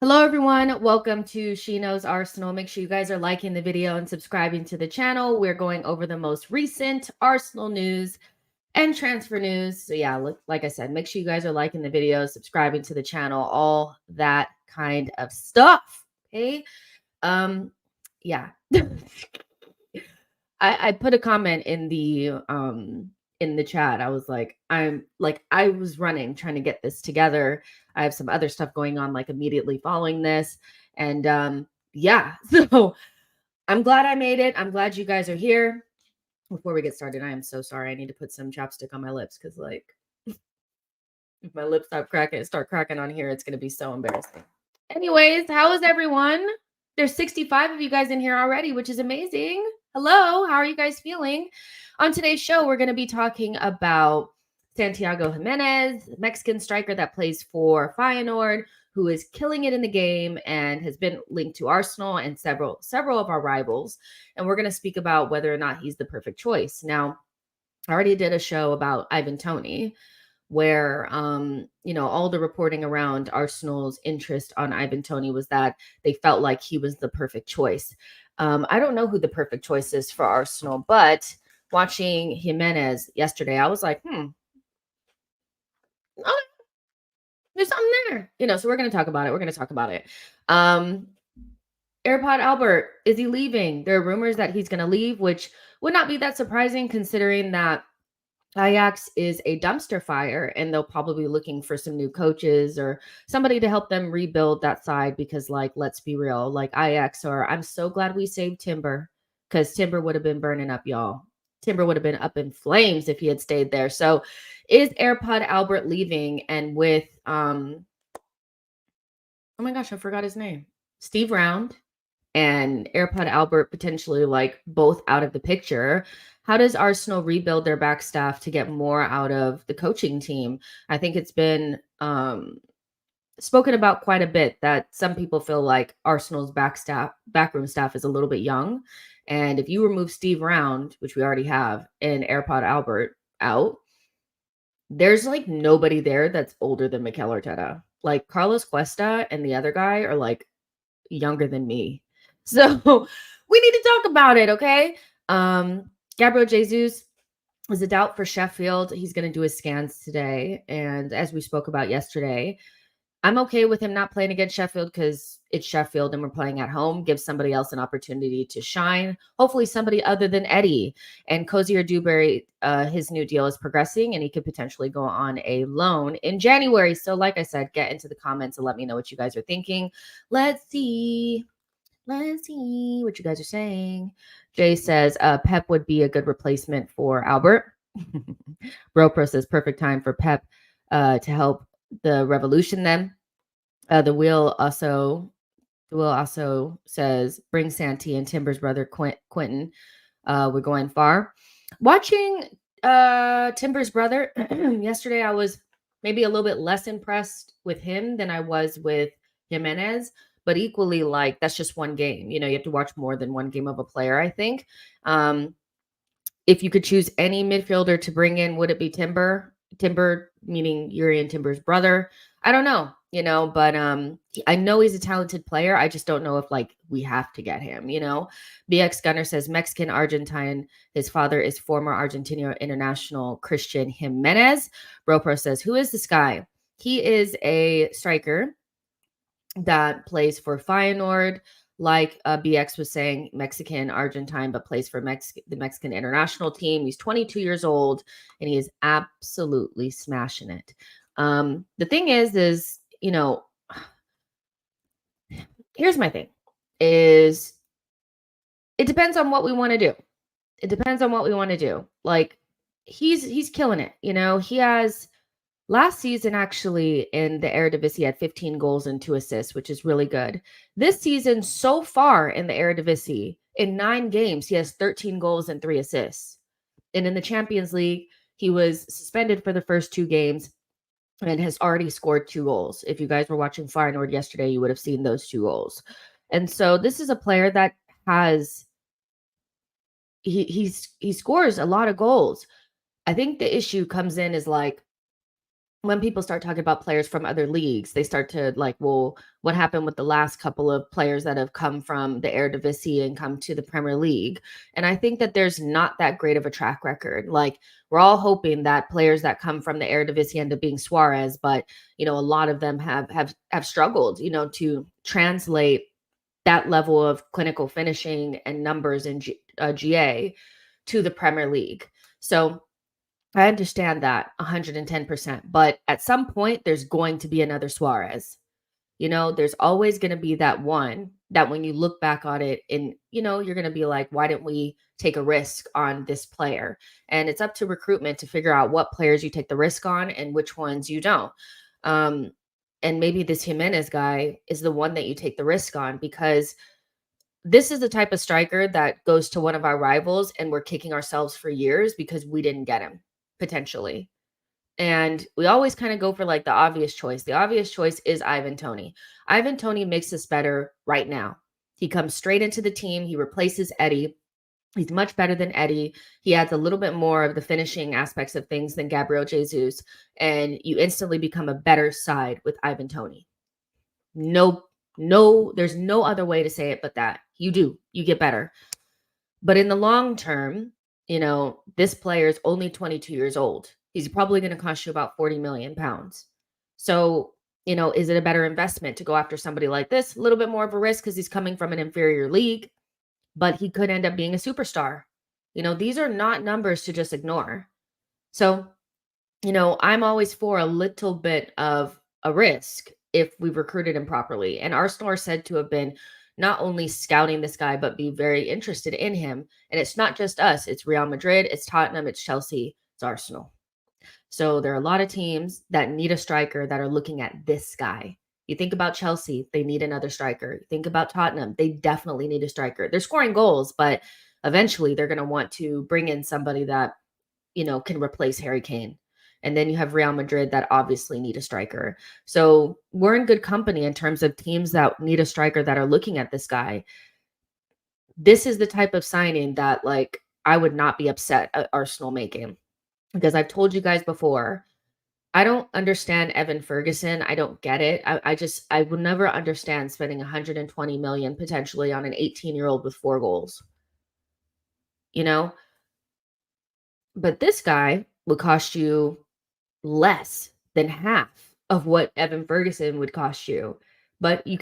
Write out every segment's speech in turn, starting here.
Hello, everyone. Welcome to She Knows Arsenal. Make sure you guys are liking the video and subscribing to the channel. We're going over the most recent Arsenal news and transfer news. So yeah, like I said, make sure you guys are liking the video, subscribing to the channel, all that kind of stuff. Okay. Yeah. I put a comment in the chat. I was like, I was running trying to get this together. I have some other stuff going on like immediately following this. And yeah, so I'm glad I made it. I'm glad you guys are here. Before we get started, I am so sorry. I need to put some chapstick on my lips because like if my lips start cracking on here, it's gonna be so embarrassing. Anyways, how is everyone? There's 65 of you guys in here already, which is amazing. Hello, how are you guys feeling? On today's show, we're going to be talking about Santiago Giménez, Mexican striker that plays for Feyenoord, who is killing it in the game and has been linked to Arsenal and several of our rivals. And we're going to speak about whether or not he's the perfect choice. Now, I already did a show about Ivan Toney, where all the reporting around Arsenal's interest on Ivan Toney was that they felt like he was the perfect choice. I don't know who the perfect choice is for Arsenal, but watching Jimenez yesterday, I was like, oh, there's something there. So we're going to talk about it. AirPod Albert, is he leaving? There are rumors that he's going to leave, which would not be that surprising considering that Ajax is a dumpster fire and they'll probably be looking for some new coaches or somebody to help them rebuild that side because, like, let's be real, like Ajax, or I'm so glad we saved Timber because Timber would have been burning up, y'all. Timber would have been up in flames if he had stayed there. So is AirPod Albert leaving? And with, oh my gosh, I forgot his name. Steve Round and AirPod Albert potentially like both out of the picture. How does Arsenal rebuild their back staff to get more out of the coaching team? I think it's been spoken about quite a bit that some people feel like Arsenal's backroom staff is a little bit young. And if you remove Steve Round, which we already have, and AirPod Albert out, there's like nobody there that's older than Mikel Arteta. Like Carlos Cuesta and the other guy are like younger than me. So we need to talk about it, okay? Gabriel Jesus is a doubt for Sheffield. He's going to do his scans today. And as we spoke about yesterday, I'm okay with him not playing against Sheffield because it's Sheffield and we're playing at home. Give somebody else an opportunity to shine. Hopefully somebody other than Eddie. And Cozier Dewberry, his new deal is progressing and he could potentially go on a loan in January. So like I said, get into the comments and let me know what you guys are thinking. Let's see what you guys are saying. Jay says Pep would be a good replacement for Albert. Bropro says perfect time for Pep to help the revolution then. The wheel also says bring Santi and Timber's brother Quentin. We're going far. Watching Timber's brother yesterday, I was maybe a little bit less impressed with him than I was with Jimenez, but equally like that's just one game. You have to watch more than one game of a player, I think. If you could choose any midfielder to bring in, would it be Timber? Timber meaning Yuri and Timber's brother. I don't know, but I know he's a talented player. I just don't know if like we have to get him, BX Gunner says Mexican Argentine. His father is former Argentina international Christian Jimenez. Bropro says, who is this guy? He is a striker that plays for Feyenoord. Like BX was saying, Mexican, Argentine, but plays for the Mexican international team. He's 22 years old, and he is absolutely smashing it. The thing is, here's my thing, is it depends on what we want to do. Like, he's killing it. He has... Last season, actually, in the Eredivisie, he had 15 goals and 2 assists, which is really good. This season, so far in the Eredivisie, in 9 games, he has 13 goals and 3 assists. And in the Champions League, he was suspended for the first 2 games and has already scored 2 goals. If you guys were watching Feyenoord yesterday, you would have seen those 2 goals. And so this is a player that has... He scores a lot of goals. I think the issue comes in is like, when people start talking about players from other leagues, they start to like, well, what happened with the last couple of players that have come from the Eredivisie and come to the Premier League? And I think that there's not that great of a track record. Like, we're all hoping that players that come from the Eredivisie end up being Suarez, but a lot of them have struggled, to translate that level of clinical finishing and numbers in GA to the Premier League. So I understand that 110%, but at some point there's going to be another Suarez. There's always going to be that one that when you look back on it and, you're going to be like, why didn't we take a risk on this player? And it's up to recruitment to figure out what players you take the risk on and which ones you don't. Um, and maybe this Jimenez guy is the one that you take the risk on, because this is the type of striker that goes to one of our rivals and we're kicking ourselves for years because we didn't get him, potentially. And we always kind of go for like the obvious choice. The obvious choice is Ivan Toney. Ivan Toney makes us better right now. He comes straight into the team. He replaces Eddie. He's much better than Eddie. He adds a little bit more of the finishing aspects of things than Gabriel Jesus. And you instantly become a better side with Ivan Toney. No, there's no other way to say it but that. You get better. But in the long term, this player is only 22 years old. He's probably going to cost you about 40 million pounds. So, is it a better investment to go after somebody like this? A little bit more of a risk because he's coming from an inferior league, but he could end up being a superstar. These are not numbers to just ignore. So, I'm always for a little bit of a risk if we recruited him properly. And Arsenal are said to have been not only scouting this guy, but be very interested in him. And it's not just us. It's Real Madrid, it's Tottenham, it's Chelsea, it's Arsenal. So there are a lot of teams that need a striker that are looking at this guy. You think about Chelsea, they need another striker. You think about Tottenham, they definitely need a striker. They're scoring goals, but eventually they're going to want to bring in somebody that, can replace Harry Kane. And then you have Real Madrid that obviously need a striker. So we're in good company in terms of teams that need a striker that are looking at this guy. This is the type of signing that, like, I would not be upset at Arsenal making, because I've told you guys before, I don't understand Evan Ferguson. I don't get it. I would never understand spending 120 million potentially on an 18-year-old with 4 goals. But this guy would cost you less than half of what Evan Ferguson would cost you. But you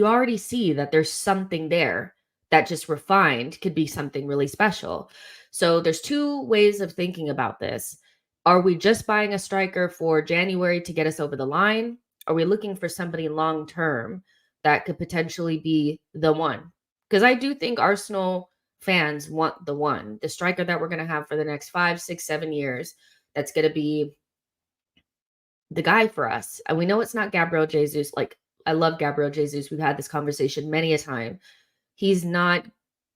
already see that there's something there that just refined could be something really special. So there's 2 ways of thinking about this. Are we just buying a striker for January to get us over the line? Are we looking for somebody long term that could potentially be the one? Because I do think Arsenal fans want the striker that we're going to have for the next 5, 6, 7 years. That's going to be the guy for us. And we know it's not Gabriel Jesus. Like, I love Gabriel Jesus. We've had this conversation many a time. He's not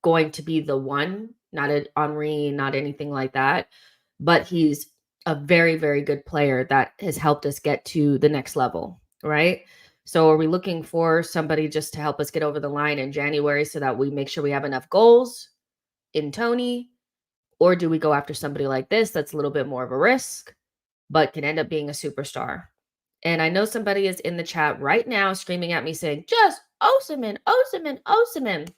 going to be the one, not an Henri, not anything like that. But he's a very, very good player that has helped us get to the next level, right? So are we looking for somebody just to help us get over the line in January so that we make sure we have enough goals in Toney? Or do we go after somebody like this that's a little bit more of a risk, but can end up being a superstar? And I know somebody is in the chat right now screaming at me saying, just Osimhen, Osimhen, Osimhen.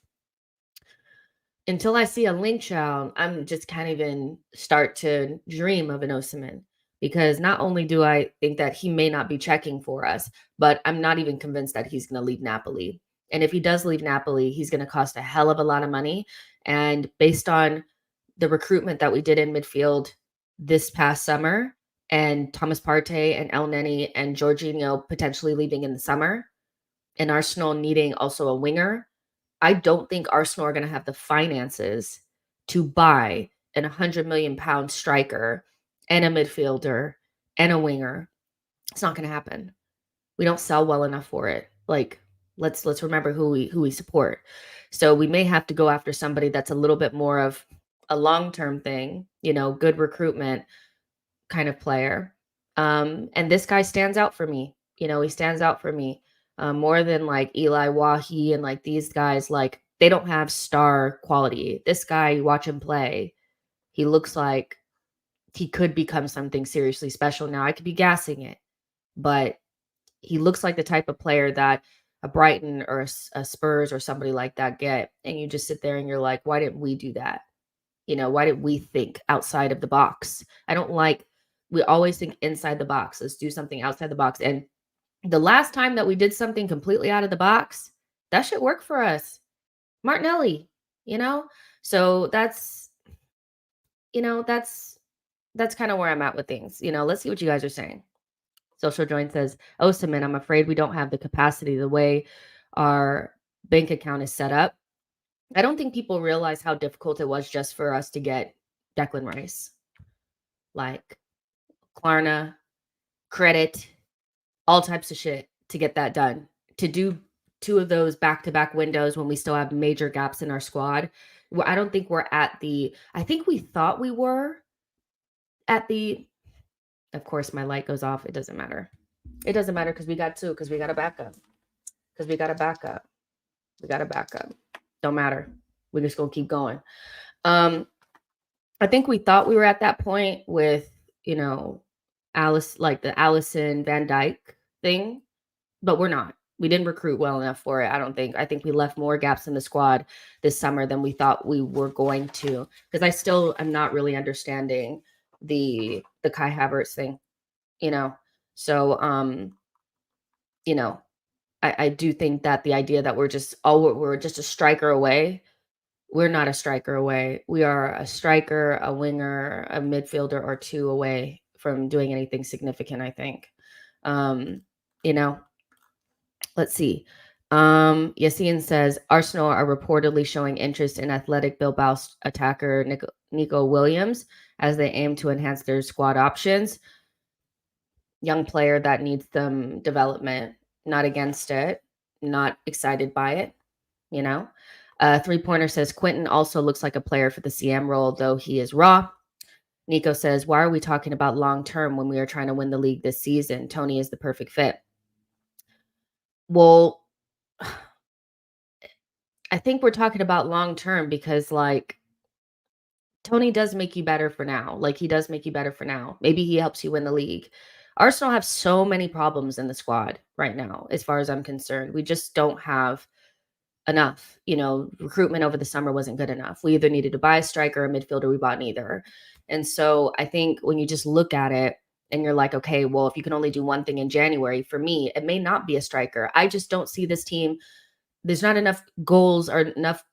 Until I see a link child, I'm just can't even start to dream of an Osimhen, because not only do I think that he may not be checking for us, but I'm not even convinced that he's going to leave Napoli. And if he does leave Napoli, he's going to cost a hell of a lot of money. And based on the recruitment that we did in midfield this past summer, and Thomas Partey and El Neni and Jorginho potentially leaving in the summer, and Arsenal needing also a winger, I don't think Arsenal are going to have the finances to buy an 100 million pound striker and a midfielder and a winger. It's not going to happen. We don't sell well enough for it. Like, let's remember who we support. So we may have to go after somebody that's a little bit more of a long-term thing, good recruitment kind of player. And this guy stands out for me. He stands out for me more than like Eli Wahi and like these guys. Like, they don't have star quality. This guy, you watch him play, he looks like he could become something seriously special. Now, I could be gassing it. but he looks like the type of player that a Brighton or a Spurs or somebody like that get. And you just sit there and you're like, why didn't we do that? Why did we think outside of the box? We always think inside the box. Let's do something outside the box. And the last time that we did something completely out of the box, that should work for us. Martinelli, you know? So that's kind of where I'm at with things. Let's see what you guys are saying. Social Join says, Osimhen, I'm afraid we don't have the capacity the way our bank account is set up. I don't think people realize how difficult it was just for us to get Declan Rice. Like Klarna, credit, all types of shit to get that done. To do 2 of those back-to-back windows when we still have major gaps in our squad. I don't think we're at I think we thought we were at of course, my light goes off. It doesn't matter. It doesn't matter because we got 2, because we got a backup. We got a backup. Don't matter. We're just going to keep going. I think we thought we were at that point with, Alice, like the Allison Van Dyke thing, but we're not. We didn't recruit well enough for it, I don't think. I think we left more gaps in the squad this summer than we thought we were going to, because I still am not really understanding the Kai Havertz thing, So, I do think that the idea that we're just a striker away. We're not a striker away. We are a striker, a winger, a midfielder, or 2 away from doing anything significant, I think. Let's see. Yassine says Arsenal are reportedly showing interest in Athletic Bilbao's attacker Nico Williams as they aim to enhance their squad options. Young player that needs some development. Not against it. Not excited by it. 3-pointer says Quinton also looks like a player for the CM role, though he is raw. Nico says, why are we talking about long-term when we are trying to win the league this season? Toney is the perfect fit. Well, I think we're talking about long-term because, Toney does make you better for now. He does make you better for now. Maybe he helps you win the league. Arsenal have so many problems in the squad right now, as far as I'm concerned. We just don't have enough. Recruitment over the summer wasn't good enough. We either needed to buy a striker or a midfielder. We bought neither. And so I think when you just look at it and you're like, okay, well, if you can only do one thing in January, for me, it may not be a striker. I just don't see this team. There's not enough goals or enough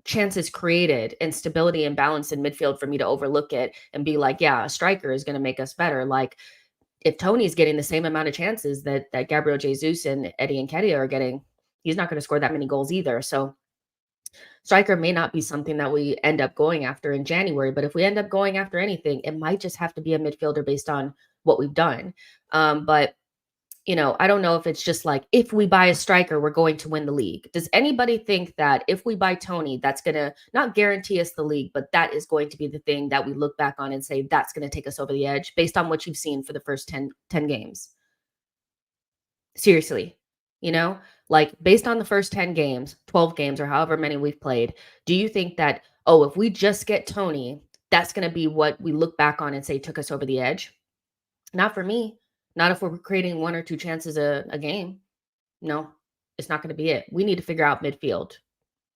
chances created and stability and balance in midfield for me to overlook it and be like, yeah, a striker is going to make us better. If Toney's getting the same amount of chances that Gabriel Jesus and Eddie Nketiah are getting, he's not going to score that many goals either. So striker may not be something that we end up going after in January, but if we end up going after anything, it might just have to be a midfielder based on what we've done. But I don't know if it's just if we buy a striker, we're going to win the league. Does anybody think that if we buy Toney, that's going to not guarantee us the league, but that is going to be the thing that we look back on and say, that's going to take us over the edge based on what you've seen for the first 10 games? Seriously, based on the first 10 games, 12 games, or however many we've played, do you think that, if we just get Toney, that's going to be what we look back on and say took us over the edge? Not for me. Not if we're creating 1 or 2 chances a game. No, it's not going to be it. We need to figure out midfield.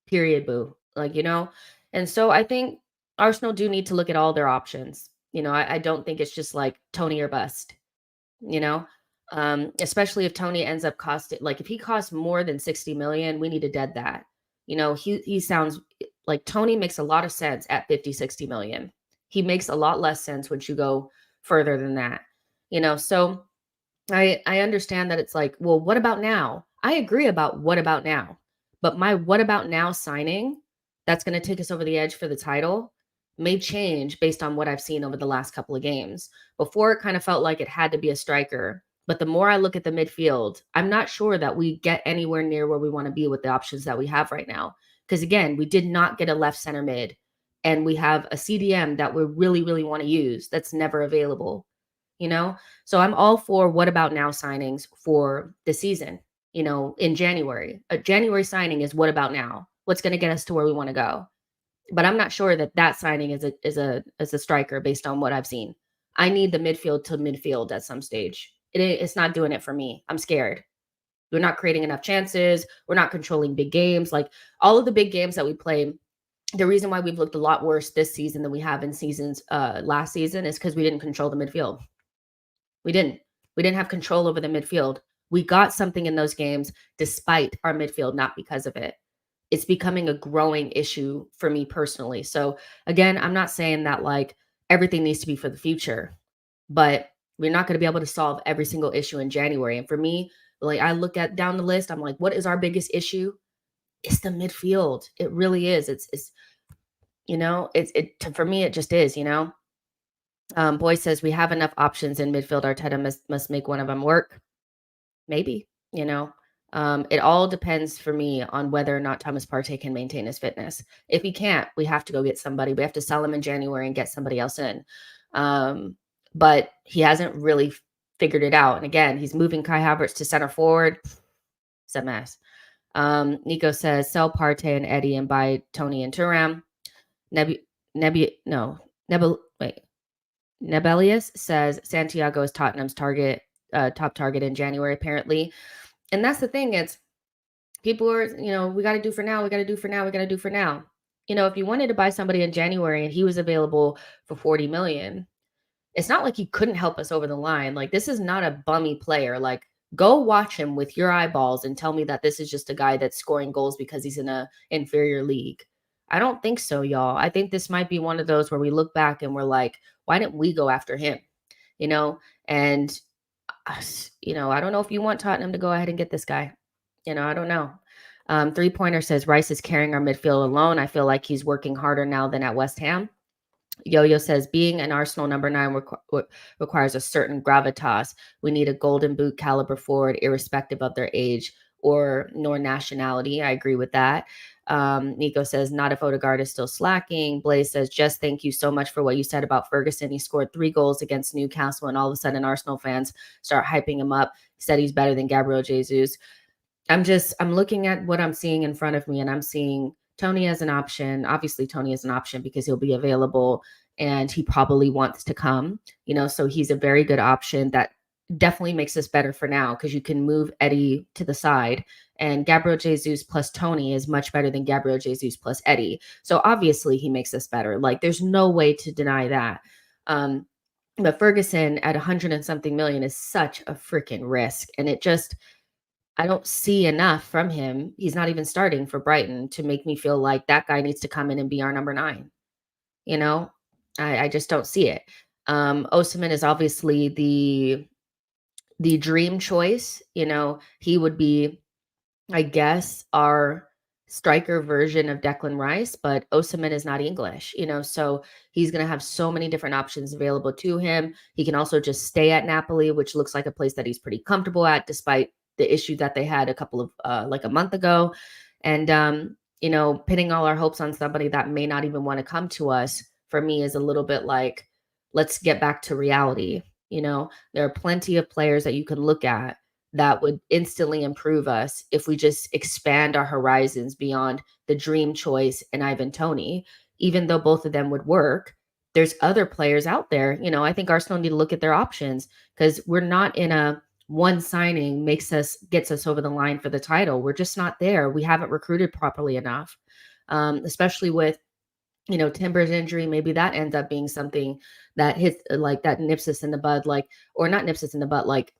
Period, boo. And so I think Arsenal do need to look at all their options. I don't think it's just Toney or bust. Especially if Toney ends up costing, if he costs more than 60 million, we need to dead that. He sounds like Toney makes a lot of sense at 50, 60 million. He makes a lot less sense once you go further than that. So I understand that it's well, what about now? I agree about what about now, but my what about now signing that's going to take us over the edge for the title may change based on what I've seen over the last couple of games. Before, it kind of felt like it had to be a striker, but the more I look at the midfield, I'm not sure that we get anywhere near where we want to be with the options that we have right now. Because again, we did not get a left center mid, and we have a CDM that we really, really want to use that's never available. So I'm all for what about now signings for the season, in January. A January signing is what about now? What's going to get us to where we want to go? But I'm not sure that signing is a striker based on what I've seen. I need the midfield to midfield at some stage. It's not doing it for me. I'm scared. We're not creating enough chances. We're not controlling big games. Like all of the big games that we play, the reason why we've looked a lot worse this season than we have in seasons last season is because we didn't control the midfield. We didn't. We didn't have control over the midfield. We got something in those games despite our midfield, not because of it. It's becoming a growing issue for me personally. So again, I'm not saying that like everything needs to be for the future, but we're not going to be able to solve every single issue in January. And for me, like I look at down the list, I'm like, what is our biggest issue? It's the midfield. It really is. It's for me, it just is, Boy says we have enough options in midfield. Arteta must make one of them work. Maybe, you know. It all depends for me on whether or not Thomas Partey can maintain his fitness. If he can't, we have to go get somebody. We have to sell him in January and get somebody else in. But he hasn't really figured it out. And again, he's moving Kai Havertz to center forward. It's a mess. Nico says sell Partey and Eddie and buy Toney and Thuram. Nebelius says Santiago is Tottenham's top target in January, apparently. And that's the thing. It's people are, we got to do for now. We got to do for now. We got to do for now. If you wanted to buy somebody in January and he was available for 40 million, it's not like he couldn't help us over the line. Like, this is not a bummy player. Like, go watch him with your eyeballs and tell me that this is just a guy that's scoring goals because he's in a inferior league. I don't think so, y'all. I think this might be one of those where we look back and we're like, why didn't we go after him? And I don't know if you want Tottenham to go ahead and get this guy. I don't know. 3-pointer says Rice is carrying our midfield alone. I feel like he's working harder now than at West Ham. Yo-Yo says being an Arsenal number 9 requires a certain gravitas. We need a golden boot caliber forward, irrespective of their age nor nationality. I agree with that. Nico says not if Odegaard is still slacking. Blaze says just thank you so much for what you said about Ferguson. He scored 3 goals against Newcastle, and all of a sudden Arsenal fans start hyping him up. He said he's better than Gabriel Jesus. I'm looking at what I'm seeing in front of me, and I'm seeing Toney as an option. Obviously, Toney is an option because he'll be available and he probably wants to come, so he's a very good option that definitely makes us better for now because you can move Eddie to the side, and Gabriel Jesus plus Toney is much better than Gabriel Jesus plus Eddie. So obviously he makes us better. Like, there's no way to deny that. But Ferguson at 100 and something million is such a freaking risk. And I don't see enough from him. He's not even starting for Brighton to make me feel like that guy needs to come in and be our number 9. I just don't see it. Osimhen is obviously the dream choice. He would be, I guess, our striker version of Declan Rice, but Osimhen is not English, so he's going to have so many different options available to him. He can also just stay at Napoli, which looks like a place that he's pretty comfortable at, despite the issue that they had a couple of like a month ago. And pinning all our hopes on somebody that may not even want to come to us, for me, is a little bit like, let's get back to reality. There are plenty of players that you can look at that would instantly improve us if we just expand our horizons beyond the dream choice and Ivan Toney. Even though both of them would work, there's other players out there. I think Arsenal need to look at their options, because we're not in a one signing gets us over the line for the title. We're just not there. We haven't recruited properly enough, especially with Timber's injury. Maybe that ends up being something that hits, like, that nips us in the bud, like, or not nips us in the butt, like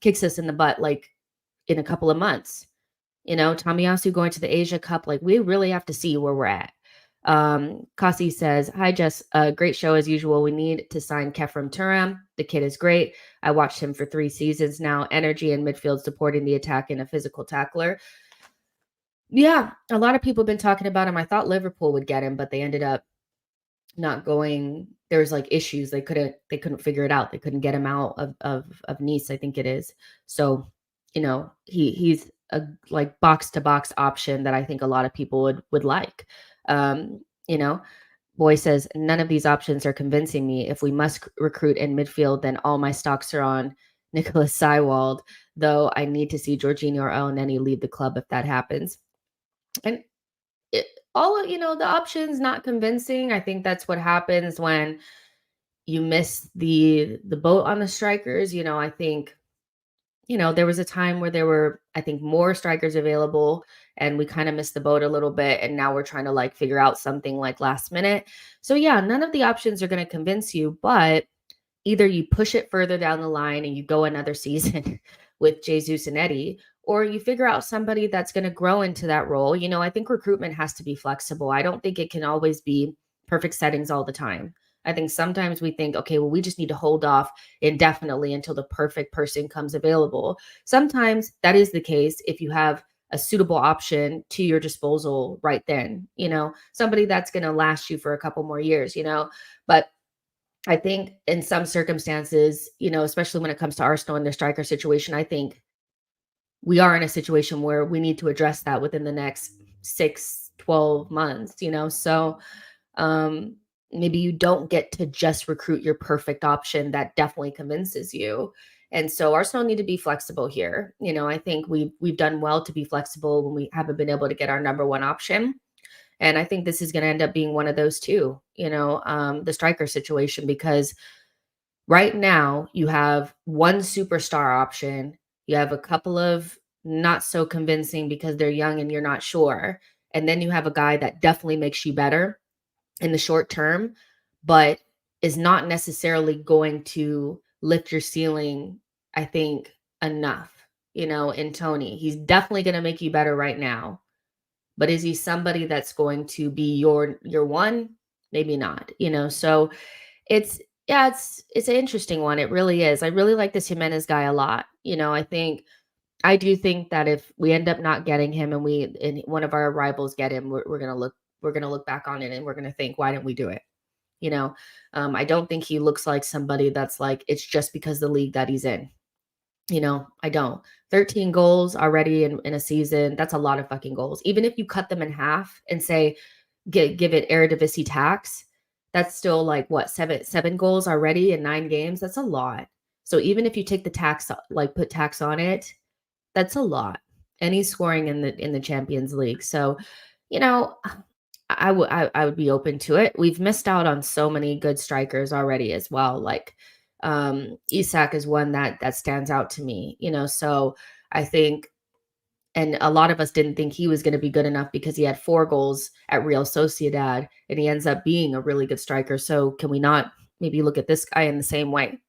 kicks us in the butt, like in a couple of months. Tomiyasu going to the Asia Cup, like, we really have to see where we're at. Kasi says, hi Jess, great show as usual. We need to sign Kefram Turam. The kid is great. I watched him for 3 seasons now. Energy in midfield, supporting the attack, and a physical tackler. Yeah, a lot of people have been talking about him. I thought Liverpool would get him, but they ended up not going. There was like issues. They couldn't figure it out. They couldn't get him out of Nice, I think it is. So, he's a like box to box option that I think a lot of people would like. Boy says none of these options are convincing me. If we must recruit in midfield, then all my stocks are on Nicholas Seiwald, though I need to see Jorginho or Elneny leave the club if that happens. And all of, the options not convincing. I think that's what happens when you miss the boat on the strikers. I think there was a time where there were, I think, more strikers available and we kind of missed the boat a little bit. And now we're trying to like figure out something like last minute. So, yeah, none of the options are going to convince you, but either you push it further down the line and you go another season with Jesus and Eddie, or you figure out somebody that's going to grow into that role. I think recruitment has to be flexible. I don't think it can always be perfect settings all the time. I think sometimes we think, okay, well, we just need to hold off indefinitely until the perfect person comes available. Sometimes that is the case if you have a suitable option to your disposal right then, somebody that's going to last you for a couple more years, but I think in some circumstances, especially when it comes to Arsenal and their striker situation, I think we are in a situation where we need to address that within the next 6, 12 months, So um, maybe you don't get to just recruit your perfect option that definitely convinces you. And so Arsenal need to be flexible here. I think we've done well to be flexible when we haven't been able to get our number one option. And I think this is going to end up being one of those too, the striker situation, because right now you have one superstar option. You have a couple of not so convincing because they're young and you're not sure. And then you have a guy that definitely makes you better in the short term, but is not necessarily going to lift your ceiling, I think, enough, in Toney. He's definitely going to make you better right now. But is he somebody that's going to be your one? Maybe not, So it's yeah, it's an interesting one. It really is. I really like this Jimenez guy a lot. I do think that if we end up not getting him and one of our rivals get him, we're gonna look back on it and we're gonna think, why didn't we do it? You know, I don't think he looks like somebody that's like it's just because the league that he's in. I don't. 13 goals already in a season. That's a lot of fucking goals. Even if you cut them in half and say give it Eredivisie tax, that's still like what, seven goals already in 9 games. That's a lot. So even if you take the tax, like put tax on it, that's a lot. And he's scoring in the Champions League. So, you know, I would be open to it. We've missed out on so many good strikers already as well. Like Isak is one that stands out to me, so I think and a lot of us didn't think he was going to be good enough because he had 4 goals at Real Sociedad and he ends up being a really good striker. So can we not maybe look at this guy in the same way?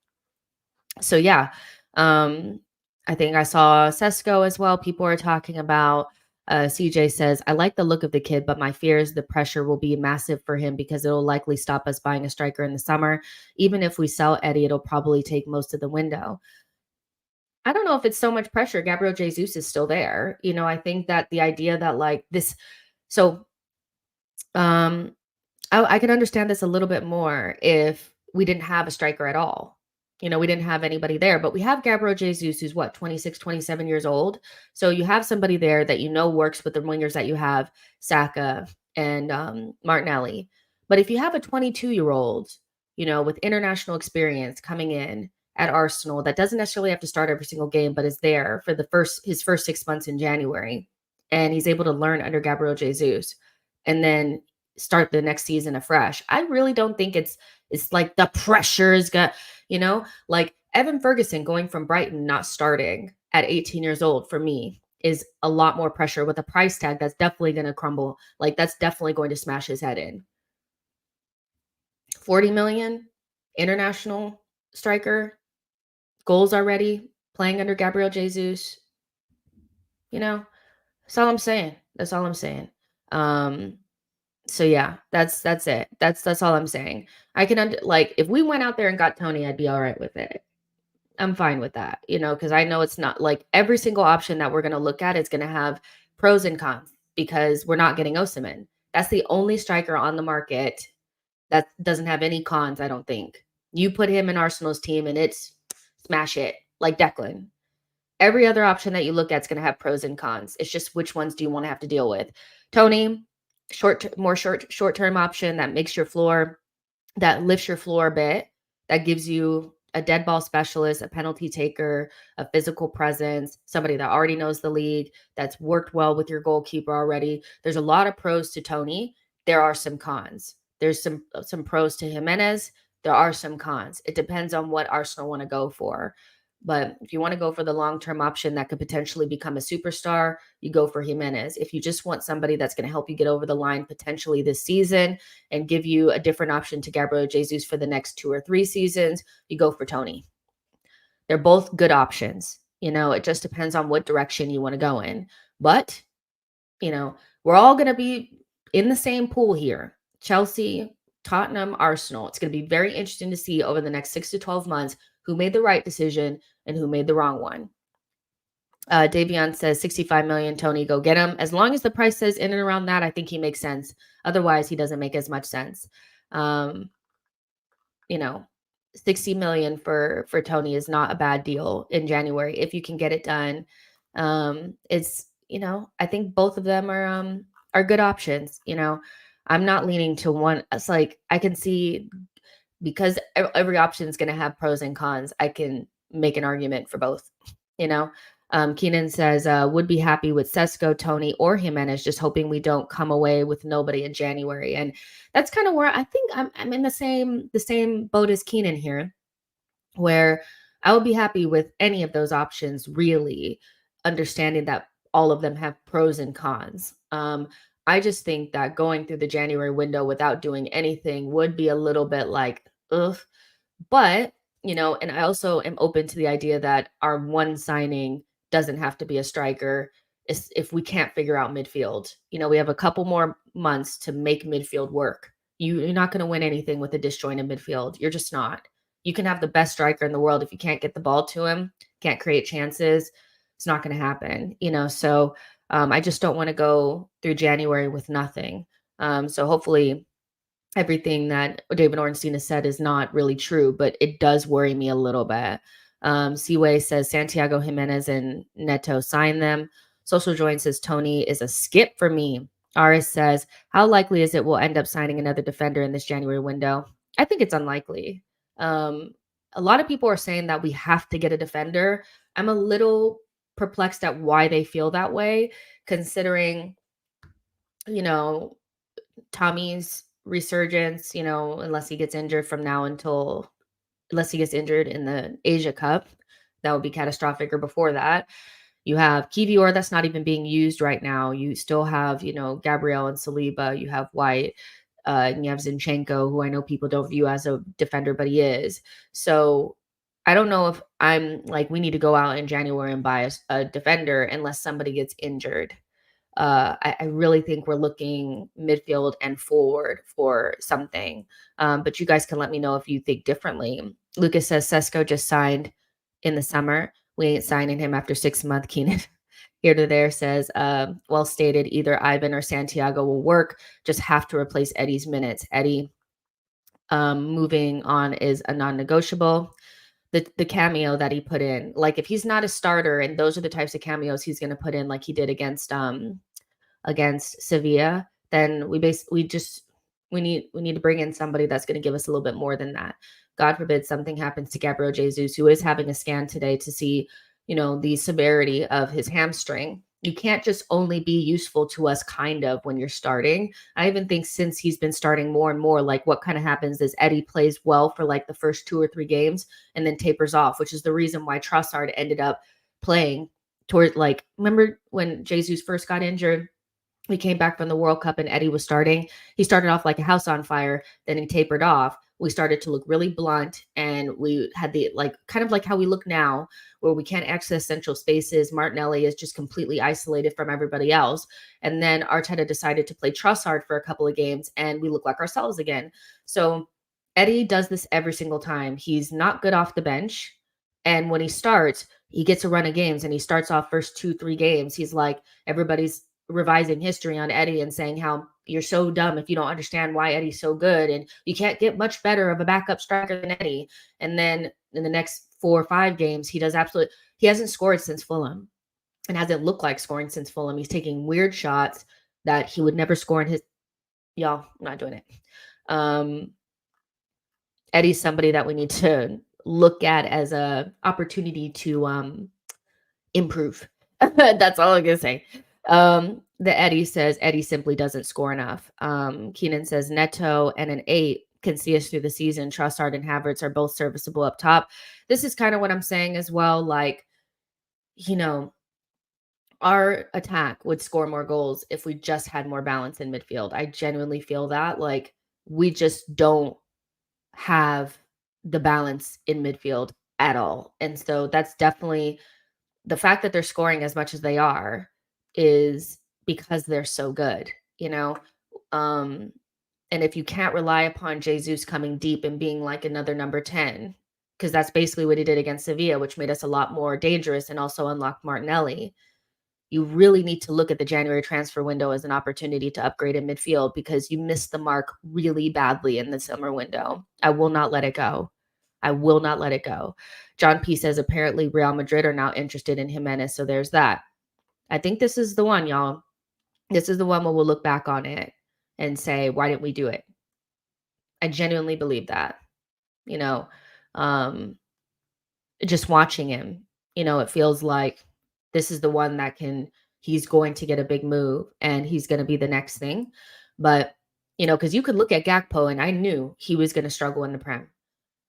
So yeah, um, I think I saw Sesko as well. People are talking about. CJ says, I like the look of the kid, but my fear is the pressure will be massive for him because it'll likely stop us buying a striker in the summer. Even if we sell Eddie, it'll probably take most of the window. I don't know if it's so much pressure. Gabriel Jesus is still there. I think that the idea that like this, so um, I could understand this a little bit more if we didn't have a striker at all. We didn't have anybody there, but we have Gabriel Jesus, who's what, 26, 27 years old. So you have somebody there that works with the wingers that you have, Saka and Martinelli. But if you have a 22-year-old, with international experience coming in at Arsenal that doesn't necessarily have to start every single game, but is there for his first 6 months in January, and he's able to learn under Gabriel Jesus, and then start the next season afresh. I really don't think it's like the pressure is like Evan Ferguson going from Brighton not starting at 18 years old for me is a lot more pressure with a price tag that's definitely going to crumble. Like that's definitely going to smash his head in. 40 million international striker, goals already, playing under Gabriel Jesus. That's all I'm saying. That's all I'm saying. So yeah, that's it. That's all I'm saying. I can like if we went out there and got Toney, I'd be all right with it. I'm fine with that, because I know it's not like every single option that we're going to look at is going to have pros and cons because we're not getting Osimhen. That's the only striker on the market that doesn't have any cons, I don't think. You put him in Arsenal's team and it's smash it like Declan. Every other option that you look at is going to have pros and cons. It's just which ones do you want to have to deal with. Toney, short-term option that makes your floor, that lifts your floor a bit, that gives you a dead ball specialist, a penalty taker, a physical presence, somebody that already knows the league, that's worked well with your goalkeeper already. There's a lot of pros to Toney. There are some cons. There's some pros to Jimenez. There are some cons. It depends on what Arsenal want to go for. But if you want to go for the long-term option that could potentially become a superstar, you go for Jimenez. If you just want somebody that's going to help you get over the line potentially this season and give you a different option to Gabriel Jesus for the next 2 or 3 seasons, you go for Toney. They're both good options. It just depends on what direction you want to go in. But, we're all going to be in the same pool here. Chelsea, Tottenham, Arsenal. It's going to be very interesting to see over the next 6 to 12 months who made the right decision and who made the wrong one. Davion says 65 million, Toney, go get him. As long as the price says in and around that, I think he makes sense. Otherwise, he doesn't make as much sense. 60 million for Toney is not a bad deal in January if you can get it done. It's, I think both of them are good options. I'm not leaning to one. It's like I can see, because every option is going to have pros and cons, I can make an argument for both. Keenan says, would be happy with Sesko, Toney, or Jimenez, just hoping we don't come away with nobody in January. And that's kind of where I think I'm in the same boat as Keenan here, where I would be happy with any of those options, really, understanding that all of them have pros and cons. I just think that going through the January window without doing anything would be a little bit like, ugh. But, and I also am open to the idea that our one signing doesn't have to be a striker if we can't figure out midfield. We have a couple more months to make midfield work. You're not going to win anything with a disjointed midfield. You're just not. You can have the best striker in the world. If you can't get the ball to him, can't create chances, it's not going to happen. So I just don't want to go through January with nothing. So hopefully everything that David Ornstein has said is not really true, but it does worry me a little bit. Seaway says Santiago Giménez and Neto sign them. Social Join says Toney is a skip for me. Aris says, how likely is it we'll end up signing another defender in this January window? I think it's unlikely. A lot of people are saying that we have to get a defender. I'm a little perplexed at why they feel that way, considering, Tommy's resurgence, unless he gets injured unless he gets injured in the Asia Cup, that would be catastrophic, or before that. You have Kivior that's not even being used right now. You still have, Gabriel and Saliba. You have White. And you have Zinchenko, who I know people don't view as a defender, but he is. So I don't know if I'm like, we need to go out in January and buy a defender unless somebody gets injured. I really think we're looking midfield and forward for something. But you guys can let me know if you think differently. Lucas says Sesko just signed in the summer. We ain't signing him after 6 months, Keenan. Here to there says, well stated, either Ivan or Santiago will work. Just have to replace Eddie's minutes. Eddie moving on is a non-negotiable. The cameo that he put in, like if he's not a starter, and those are the types of cameos he's going to put in, like he did against Sevilla, then we need to bring in somebody that's going to give us a little bit more than that. God forbid something happens to Gabriel Jesus, who is having a scan today to see, the severity of his hamstring. You can't just only be useful to us kind of when you're starting. I even think since he's been starting more and more, like what kind of happens is Eddie plays well for like the first 2 or 3 games and then tapers off, which is the reason why Trossard ended up playing toward, like, remember when Jesus first got injured? We came back from the World Cup and Eddie was starting. He started off like a house on fire. Then he tapered off. We started to look really blunt, and we had the, like, kind of like how we look now, where we can't access central spaces. Martinelli is just completely isolated from everybody else. And then Arteta decided to play Trossard for a couple of games, and we look like ourselves again. So Eddie does this every single time. He's not good off the bench. And when he starts, he gets a run of games, and he starts off first 2, 3 games. He's like, everybody's revising history on Eddie and saying how you're so dumb if you don't understand why Eddie's so good, and you can't get much better of a backup striker than Eddie. And then in the next 4 or 5 games, he hasn't scored since Fulham, and hasn't looked like scoring since Fulham. He's taking weird shots that he would never score in his, y'all, I'm not doing it. Eddie's somebody that we need to look at as a opportunity to improve. That's all I'm gonna say. The Eddie says Eddie simply doesn't score enough. Keenan says Neto and an 8 can see us through the season. Trossard and Havertz are both serviceable up top. This is kind of what I'm saying as well. Like, you know, our attack would score more goals if we just had more balance in midfield. I genuinely feel that. Like, we just don't have the balance in midfield at all. And so that's definitely the fact that they're scoring as much as they are is because they're so good, you know? Um, and if you can't rely upon Jesus coming deep and being like another number 10, because that's basically what he did against Sevilla, which made us a lot more dangerous and also unlocked Martinelli. You really need to look at the January transfer window as an opportunity to upgrade in midfield because you missed the mark really badly in the summer window. I will not let it go. I will not let it go. John P says apparently Real Madrid are now interested in Jimenez. So there's that. I think this is the one, y'all. This is the one where we'll look back on it and say, why didn't we do it? I genuinely believe that. You know, um, just watching him, it feels like this is the one that he's going to get a big move and he's going to be the next thing. But, because you could look at Gakpo and I knew he was going to struggle in the Prem.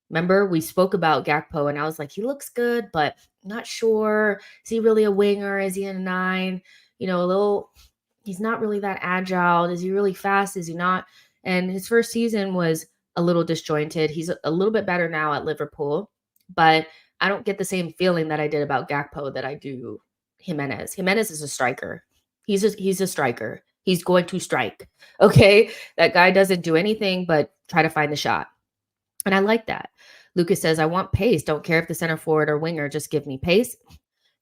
Remember, we spoke about Gakpo and I was like, he looks good, but not sure. Is he really a winger? Is he a 9? He's not really that agile. Is he really fast? Is he not? And his first season was a little disjointed. He's a little bit better now at Liverpool, but I don't get the same feeling that I did about Gakpo that I do Jimenez. Jimenez is a striker. He's a striker. He's going to strike. Okay. That guy doesn't do anything but try to find the shot. And I like that. Lucas says, I want pace. Don't care if the center forward or winger, just give me pace.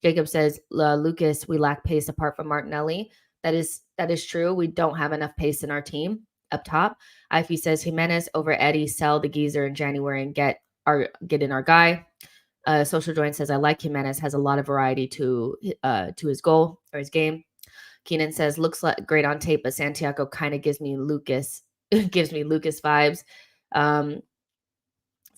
Jacob says, Lucas, we lack pace apart from Martinelli. That is true. We don't have enough pace in our team up top. Ify says, Jimenez over Eddie, sell the geezer in January and get in our guy. Social Join says, I like Jimenez, has a lot of variety to his goal or his game. Keenan says, looks like great on tape, but Santiago kind of gives me Lucas vibes.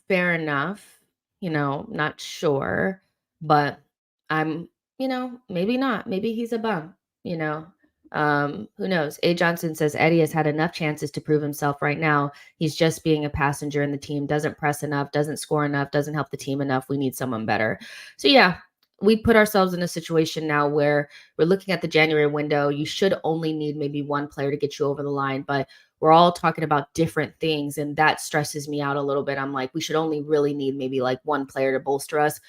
Fair enough. Not sure, but I'm, maybe not. Maybe he's a bum, who knows? A. Johnson says Eddie has had enough chances to prove himself right now. He's just being a passenger in the team, doesn't press enough, doesn't score enough, doesn't help the team enough. We need someone better. So yeah, we put ourselves in a situation now where we're looking at the January window. You should only need maybe one player to get you over the line, but we're all talking about different things. And that stresses me out a little bit. I'm like, we should only really need maybe like one player to bolster us.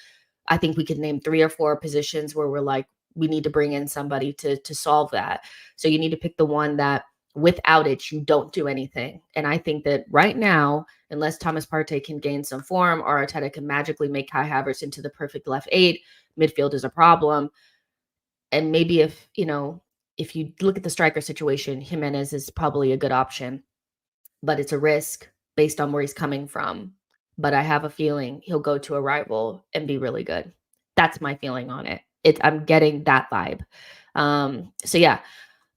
I think we could name 3 or 4 positions where we're like, we need to bring in somebody to solve that. So you need to pick the one that without it, you don't do anything. And I think that right now, unless Thomas Partey can gain some form or Arteta can magically make Kai Havertz into the perfect left 8, midfield is a problem. And maybe if you look at the striker situation, Jimenez is probably a good option, but it's a risk based on where he's coming from. But I have a feeling he'll go to a rival and be really good. That's my feeling on it. I'm getting that vibe. So yeah.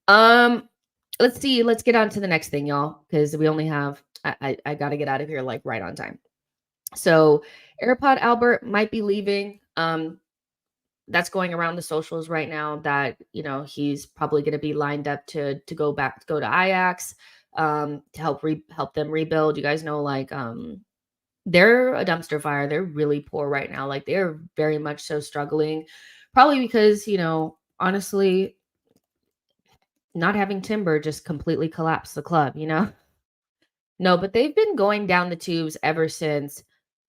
Let's see. Let's get on to the next thing, y'all, because we only have, I got to get out of here like right on time. So AirPod Albert might be leaving. That's going around the socials right now that, he's probably going to be lined up to go to Ajax, to help them rebuild. You guys know, like, they're a dumpster fire. They're really poor right now. Like, they're very much so struggling, probably because, honestly, not having Timber just completely collapsed the club, No, but they've been going down the tubes ever since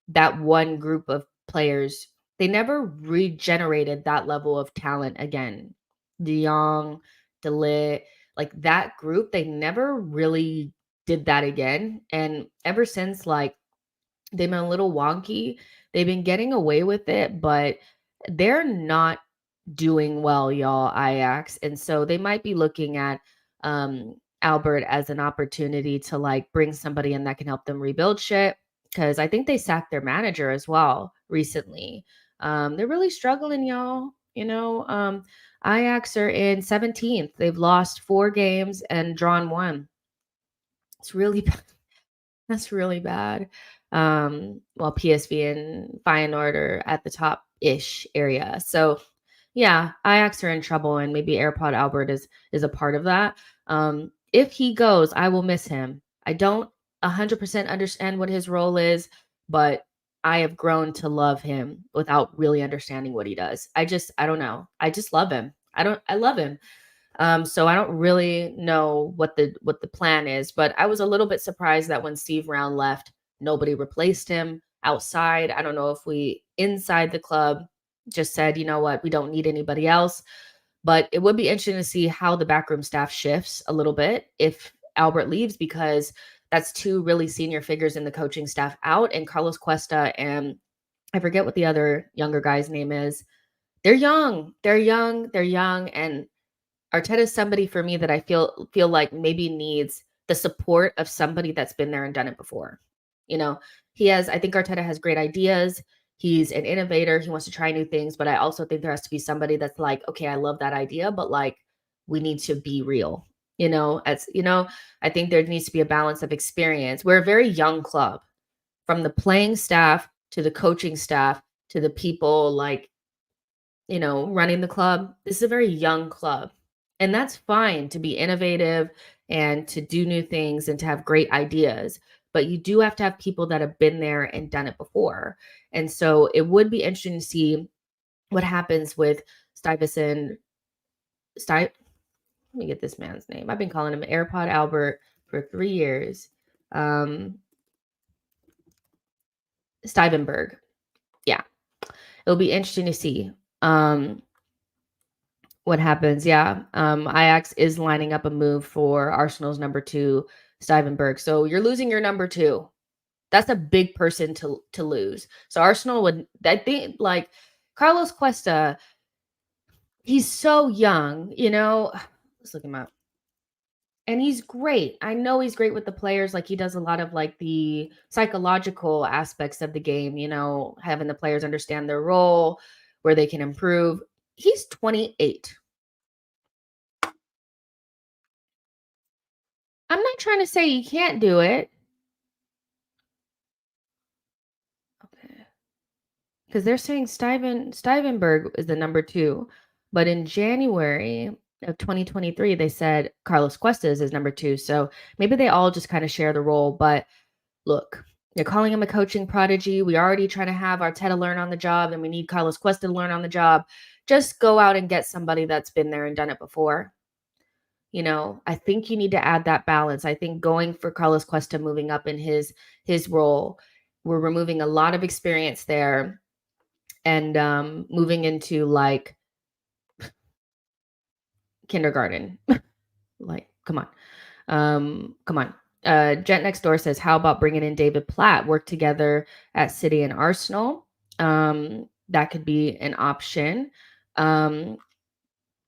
that one group of players. They never regenerated that level of talent again. De Jong, De Ligt, like that group, they never really did that again. And ever since, like, they've been a little wonky. They've been getting away with it, but they're not doing well, y'all, Ajax. And so they might be looking at Albert as an opportunity to like bring somebody in that can help them rebuild shit. Because I think they sacked their manager as well recently. They're really struggling, y'all. Ajax are in 17th. They've lost 4 games and drawn 1. It's really bad. That's really bad. While PSV and Feyenoord are at the top-ish area. So yeah, Ajax are in trouble, and maybe AirPod Albert is a part of that. If he goes, I will miss him. I don't 100% understand what his role is, but I have grown to love him without really understanding what he does. I don't know. I just love him. I love him. So I don't really know what the plan is, but I was a little bit surprised that when Steve Round left, nobody replaced him outside. I don't know if we inside the club just said, you know what, we don't need anybody else. But it would be interesting to see how the backroom staff shifts a little bit if Albert leaves, because that's two really senior figures in the coaching staff out, and Carlos Cuesta and I forget what the other younger guy's name is. They're young. They're young. They're young. And Arteta is somebody for me that I feel like maybe needs the support of somebody that's been there and done it before. You know, I think Arteta has great ideas. He's an innovator. He wants to try new things, but I also think there has to be somebody that's like, okay, I love that idea, but like we need to be real. I think there needs to be a balance of experience. We're a very young club, from the playing staff to the coaching staff to the people like, running the club. This is a very young club. And that's fine to be innovative and to do new things and to have great ideas. But you do have to have people that have been there and done it before. And so it would be interesting to see what happens with Stuyvesant. Let me get this man's name. I've been calling him AirPod Albert for 3 years. Stuyvenberg. Yeah. It'll be interesting to see. What happens. Yeah. Ajax is lining up a move for Arsenal's number 2, Stuyvenberg. So you're losing your number 2. That's a big person to lose. So Arsenal would, I think, like Carlos Cuesta, he's so young, let's look him up. And he's great. I know he's great with the players. Like he does a lot of like the psychological aspects of the game, having the players understand their role, where they can improve. He's 28. I'm not trying to say he can't do it. Okay. Because they're saying Stuyvenberg is the number 2. But in January of 2023, they said Carlos Cuesta is number 2. So maybe they all just kind of share the role. But look, they're calling him a coaching prodigy. We already trying to have Arteta learn on the job, and we need Carlos Cuesta to learn on the job. Just go out and get somebody that's been there and done it before. I think you need to add that balance. I think going for Carlos Cuesta, moving up in his role, we're removing a lot of experience there and moving into like kindergarten. Like, come on. Come on. Jet Next Door says, how about bringing in David Platt, work together at City and Arsenal? That could be an option.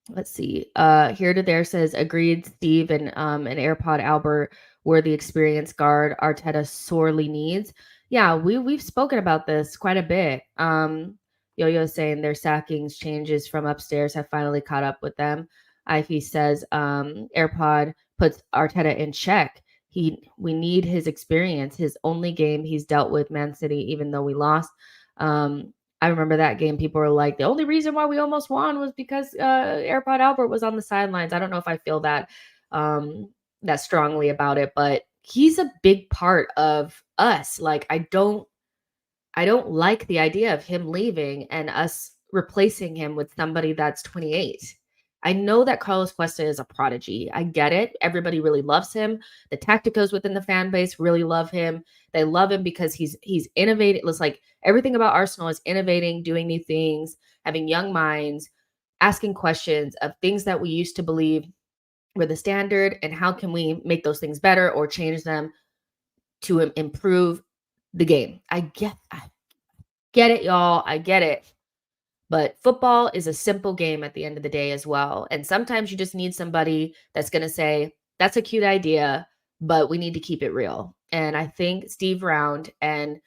Let's see. Here to there says, agreed, Steve and AirPod Albert were the experienced guard Arteta sorely needs. Yeah, we've spoken about this quite a bit. Yo-Yo saying their sackings changes from upstairs have finally caught up with them. Ivy says AirPod puts Arteta in check. We need his experience. His only game he's dealt with Man City, even though we lost. I remember that game. People were like, the only reason why we almost won was because AirPod Albert was on the sidelines. I don't know if I feel that that strongly about it, but he's a big part of us. Like, I don't like the idea of him leaving and us replacing him with somebody that's 28. I know that Carlos Cuesta is a prodigy. I get it. Everybody really loves him. The tacticos within the fan base really love him. They love him because he's innovative. It's like everything about Arsenal is innovating, doing new things, having young minds, asking questions of things that we used to believe were the standard, and how can we make those things better or change them to improve the game. I get it, y'all. I get it. But football is a simple game at the end of the day as well. And sometimes you just need somebody that's going to say, that's a cute idea, but we need to keep it real. And I think Steve Round and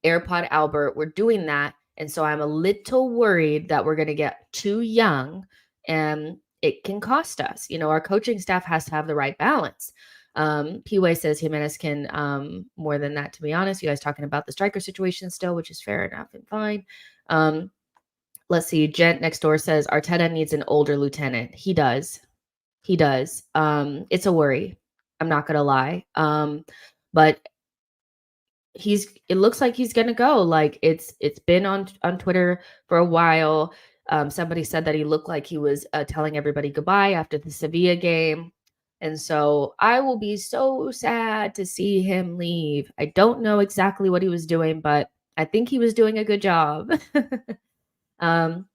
AirPod Albert were doing that. And so I'm a little worried that we're going to get too young and it can cost us. Our coaching staff has to have the right balance. P-Way says Jimenez can more than that, to be honest. You guys talking about the striker situation still, which is fair enough and fine. Let's see. Gent Next Door says Arteta needs an older lieutenant. He does. It's a worry. I'm not going to lie. But it looks like he's gonna go. Like it's been on Twitter for a while. Somebody said that he looked like he was telling everybody goodbye after the Sevilla game. And so I will be so sad to see him leave. I don't know exactly what he was doing, but I think he was doing a good job. um,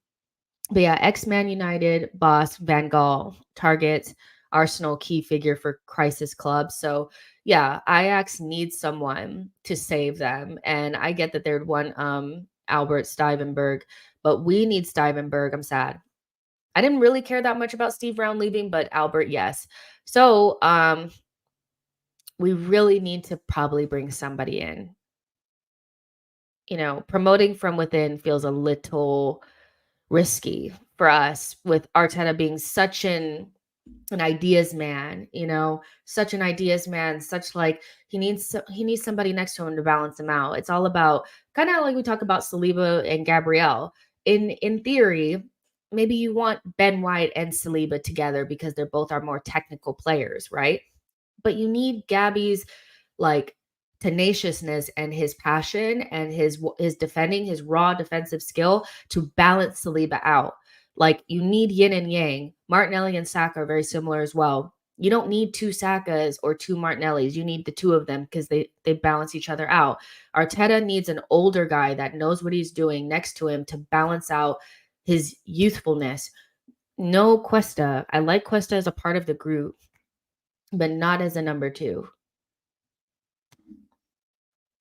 but yeah, ex-Man United boss Van Gaal targets Arsenal key figure for crisis club. So yeah, Ajax needs someone to save them. And I get that they'd want Albert Stevenberg, but we need Stevenberg. I'm sad. I didn't really care that much about Steve Brown leaving, but Albert, yes. So we really need to probably bring somebody in. You know, promoting from within feels a little risky for us with Arteta being such an ideas man, you know, such an ideas man, such like he needs somebody next to him to balance him out. It's all about kind of like we talk about Saliba and Gabriel. In theory, maybe you want Ben White and Saliba together because they're both are more technical players, right? But you need Gabby's like tenaciousness and his passion and his defending, his raw defensive skill to balance Saliba out. Like you need yin and yang. Martinelli and Saka are very similar as well. You don't need two Sakas or two Martinellis. You need the two of them because they balance each other out. Arteta needs an older guy that knows what he's doing next to him to balance out his youthfulness. No Cuesta. I like Cuesta as a part of the group, but not as a number two.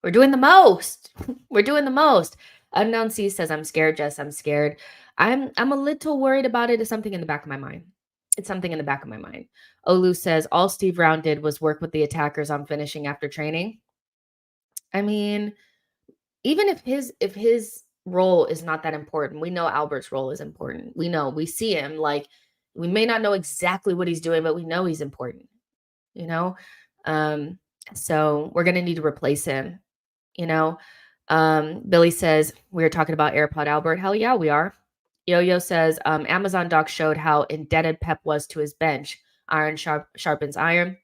We're doing the most. We're doing the most. Unknown C says, I'm scared, Jess. I'm scared. I'm a little worried about it. It's something in the back of my mind. It's something in the back of my mind. Olu says, all Steve Brown did was work with the attackers on finishing after training. I mean, even if his role is not that important, we know Albert's role is important. We see him. Like, we may not know exactly what he's doing, but we know he's important, you know? So we're gonna need to replace him. You know, Billy says we were talking about AirPod Albert. Hell yeah, we are. Yo-Yo says Amazon Doc showed how indebted Pep was to his bench. Iron sharpens iron.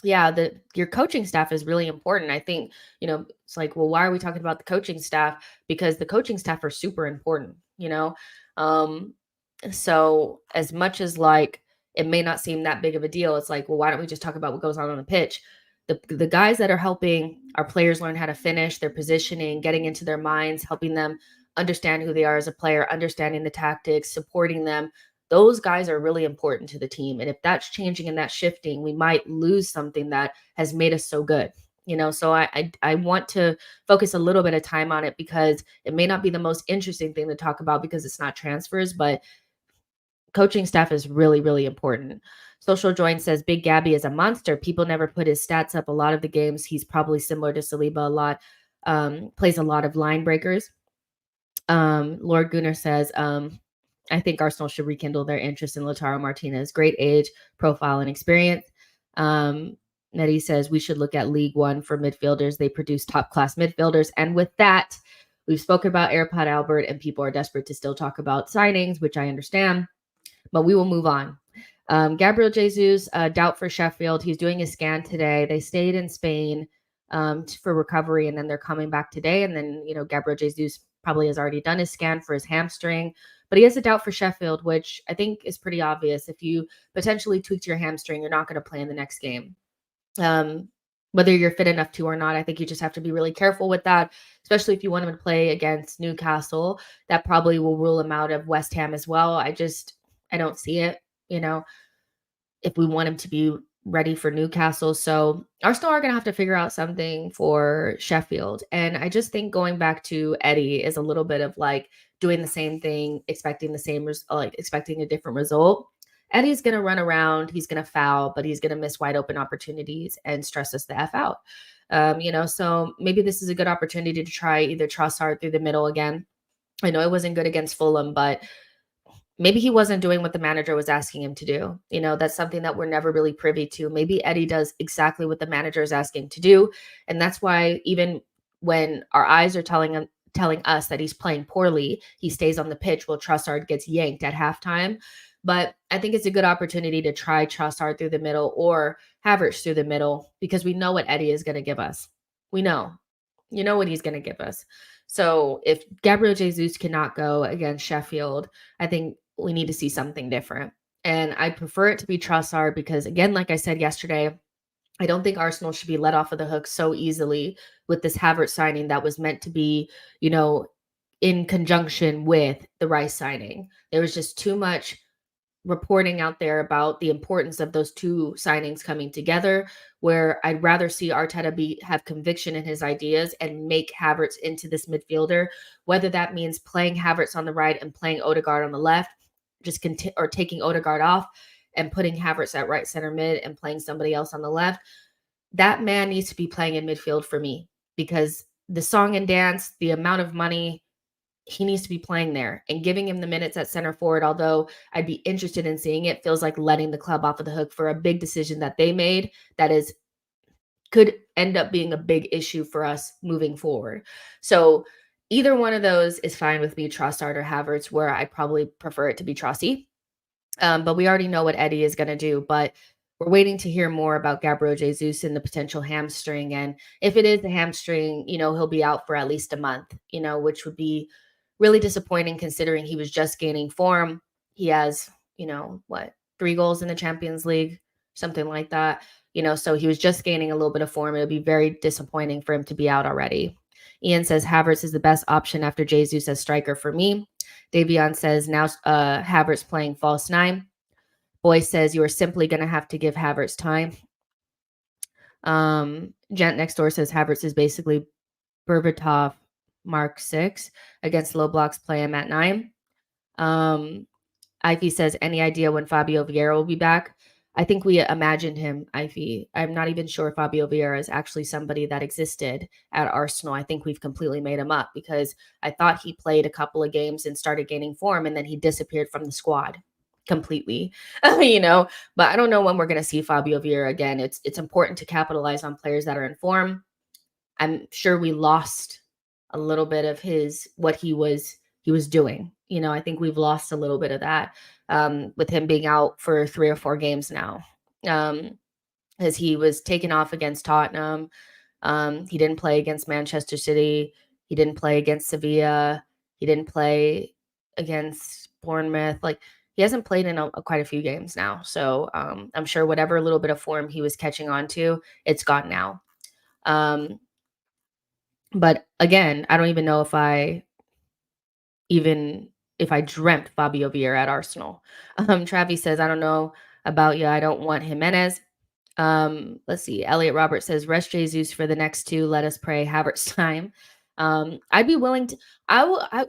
Yeah, your coaching staff is really important. I think, you know, it's like, well, why are we talking about the coaching staff? Because the coaching staff are super important, you know? Um, so as much as like it may not seem that big of a deal, it's like, well, why don't we just talk about what goes on the pitch? The guys that are helping our players learn how to finish, their positioning, getting into their minds, helping them understand who they are as a player, understanding the tactics, supporting them. Those guys are really important to the team. And if that's changing and that's shifting, we might lose something that has made us so good. You know, so I want to focus a little bit of time on it because it may not be the most interesting thing to talk about because it's not transfers, but coaching staff is really, really important. Social Join says Big Gabby is a monster. People never put his stats up. A lot of the games, he's probably similar to Saliba a lot, plays a lot of line breakers. Lord Gunnar says, I think Arsenal should rekindle their interest in Lautaro Martinez. Great age, profile, and experience. Nettie says we should look at League One for midfielders. They produce top-class midfielders. And with that, we've spoken about AirPod Albert, and people are desperate to still talk about signings, which I understand. But we will move on. Gabriel Jesus, doubt for Sheffield. He's doing a scan today. They stayed in Spain for recovery, and then they're coming back today. And then, you know, Gabriel Jesus probably has already done his scan for his hamstring, but he has a doubt for Sheffield, which I think is pretty obvious. If you potentially tweaked your hamstring, you're not going to play in the next game. Whether you're fit enough to or not, I think you just have to be really careful with that, especially if you want him to play against Newcastle. That probably will rule him out of West Ham as well. I don't see it, you know, if we want him to be ready for Newcastle. So Arsenal are going to have to figure out something for Sheffield. And I just think going back to Eddie is a little bit of like doing the same thing, expecting the same, expecting a different result. Eddie's going to run around, he's going to foul, but he's going to miss wide open opportunities and stress us the F out. You know, so maybe this is a good opportunity to try either Trossard through the middle again. I know it wasn't good against Fulham, but maybe he wasn't doing what the manager was asking him to do. You know, that's something that we're never really privy to. Maybe Eddie does exactly what the manager is asking to do. And that's why even when our eyes are telling us that he's playing poorly, he stays on the pitch while Trossard gets yanked at halftime. But I think it's a good opportunity to try Trossard through the middle or Havertz through the middle because we know what Eddie is going to give us. We know. You know what he's going to give us. So if Gabriel Jesus cannot go against Sheffield, I think we need to see something different. And I prefer it to be Trossard because, again, like I said yesterday, I don't think Arsenal should be let off of the hook so easily with this Havertz signing that was meant to be, you know, in conjunction with the Rice signing. There was just too much reporting out there about the importance of those two signings coming together, where I'd rather see Arteta have conviction in his ideas and make Havertz into this midfielder, whether that means playing Havertz on the right and playing Odegaard on the left, or taking Odegaard off and putting Havertz at right center mid and playing somebody else on the left. That man needs to be playing in midfield for me because the song and dance, the amount of money, he needs to be playing there, and giving him the minutes at center forward, although I'd be interested in seeing it, feels like letting the club off of the hook for a big decision that they made that could end up being a big issue for us moving forward. So either one of those is fine with me, Trossard or Havertz, where I probably prefer it to be Trossy. But we already know what Eddie is going to do. But we're waiting to hear more about Gabriel Jesus and the potential hamstring. And if it is a hamstring, he'll be out for at least a month, which would be really disappointing considering he was just gaining form. He has, 3 goals in the Champions League, something like that. So he was just gaining a little bit of form. It would be very disappointing for him to be out already. Ian says Havertz is the best option after Jesus as striker for me. Davion says now Havertz playing false 9. Boy says you are simply going to have to give Havertz time. Gent next door says Havertz is basically Berbatov Mark 6 against low blocks, play him at 9. Ivy says, any idea when Fabio Vieira will be back? I think we imagined him, Ivy. I'm not even sure Fabio Vieira is actually somebody that existed at Arsenal. I think we've completely made him up because I thought he played a couple of games and started gaining form, and then he disappeared from the squad completely, but I don't know when we're going to see Fabio Vieira again. It's important to capitalize on players that are in form. I'm sure we lost a little bit of what he was doing. I think we've lost a little bit of that with him being out for 3 or 4 games now. As he was taken off against Tottenham. He didn't play against Manchester City. He didn't play against Sevilla. He didn't play against Bournemouth. He hasn't played in quite a few games now. So I'm sure whatever little bit of form he was catching on to, it's gone now. But again, I don't even know if I dreamt Fabio Vieira at Arsenal. Travis says, I don't know about you. I don't want Jimenez. Let's see. Elliot Roberts says, rest Jesus for the next 2. Let us pray. Havertz time. I'd be willing to.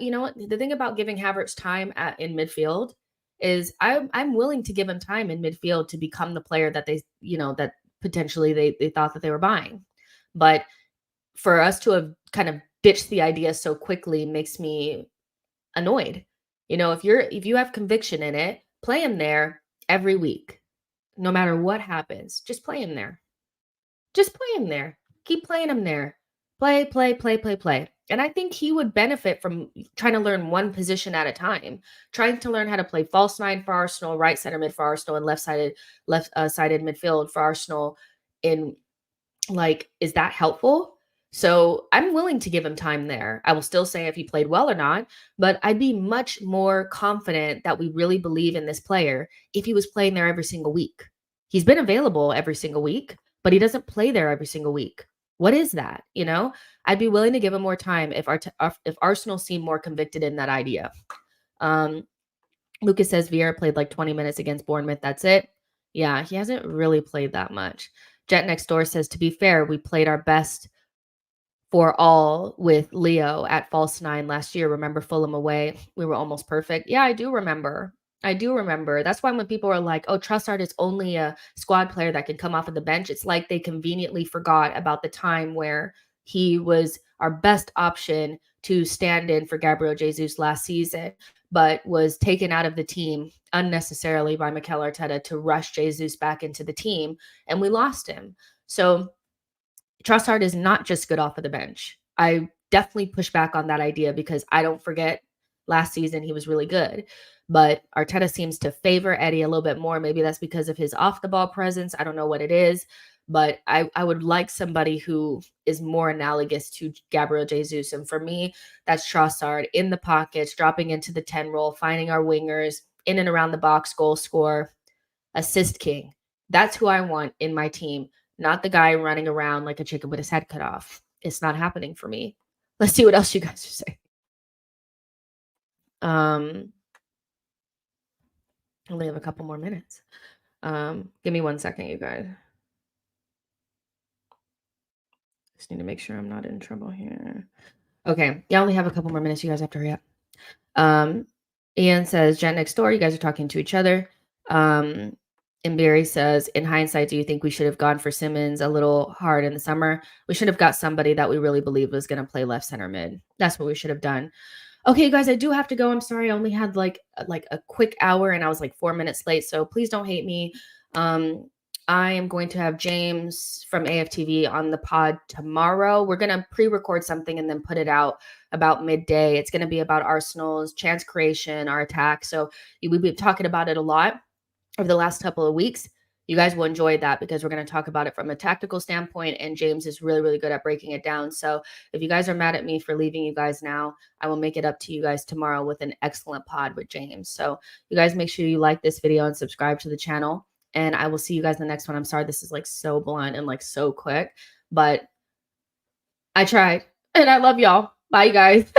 You know what? The thing about giving Havertz time in midfield is I'm willing to give him time in midfield to become the player that that potentially they thought that they were buying. But for us to have kind of ditched the idea so quickly makes me annoyed. If you have conviction in it, play him there every week. No matter what happens, just play him there. Just play him there. Keep playing him there. Play. And I think he would benefit from trying to learn one position at a time, trying to learn how to play false 9 for Arsenal, right center mid for Arsenal, and left-sided midfield for Arsenal. Is that helpful? So I'm willing to give him time there. I will still say if he played well or not, but I'd be much more confident that we really believe in this player if he was playing there every single week. He's been available every single week, but he doesn't play there every single week. What is that? I'd be willing to give him more time if Arsenal seemed more convicted in that idea. Lucas says Vieira played 20 minutes against Bournemouth. That's it. Yeah, he hasn't really played that much. Jet next door says, to be fair, we played our best for all with Leo at false 9 last year. Remember Fulham away? We were almost perfect. Yeah, I do remember. That's why when people are like, oh, Trossard is only a squad player that can come off of the bench, it's like they conveniently forgot about the time where he was our best option to stand in for Gabriel Jesus last season, but was taken out of the team unnecessarily by Mikel Arteta to rush Jesus back into the team, and we lost him. So Trossard is not just good off of the bench. I definitely push back on that idea because I don't forget last season he was really good. But Arteta seems to favor Eddie a little bit more. Maybe that's because of his off-the-ball presence. I don't know what it is. but I would like somebody who is more analogous to Gabriel Jesus. And for me, that's Trossard in the pockets, dropping into the 10 role, finding our wingers in and around the box, goal scorer, assist king. That's who I want in my team, not the guy running around like a chicken with his head cut off. It's not happening for me. Let's see what else you guys are saying. Only have a couple more minutes. Give me 1 second, you guys. Just need to make sure I'm not in trouble here. Okay. Yeah, I only have a couple more minutes. You guys have to hurry up. Ian says, Jen next door, you guys are talking to each other. And Barry says, in hindsight, do you think we should have gone for Simmons a little hard in the summer? We should have got somebody that we really believed was going to play left center mid. That's what we should have done. Okay, guys, I do have to go. I'm sorry. I only had like a quick hour and I was like 4 minutes late. So please don't hate me. I am going to have James from AFTV on the pod tomorrow. We're going to pre-record something and then put it out about midday. It's going to be about Arsenal's chance creation, our attack. So we've been talking about it a lot over the last couple of weeks. You guys will enjoy that because we're going to talk about it from a tactical standpoint, and James is really, really good at breaking it down. So if you guys are mad at me for leaving you guys now, I will make it up to you guys tomorrow with an excellent pod with James. So you guys make sure you like this video and subscribe to the channel, and I will see you guys in the next one. I'm sorry this is like so blunt and like so quick, but I tried, and I love y'all. Bye, you guys.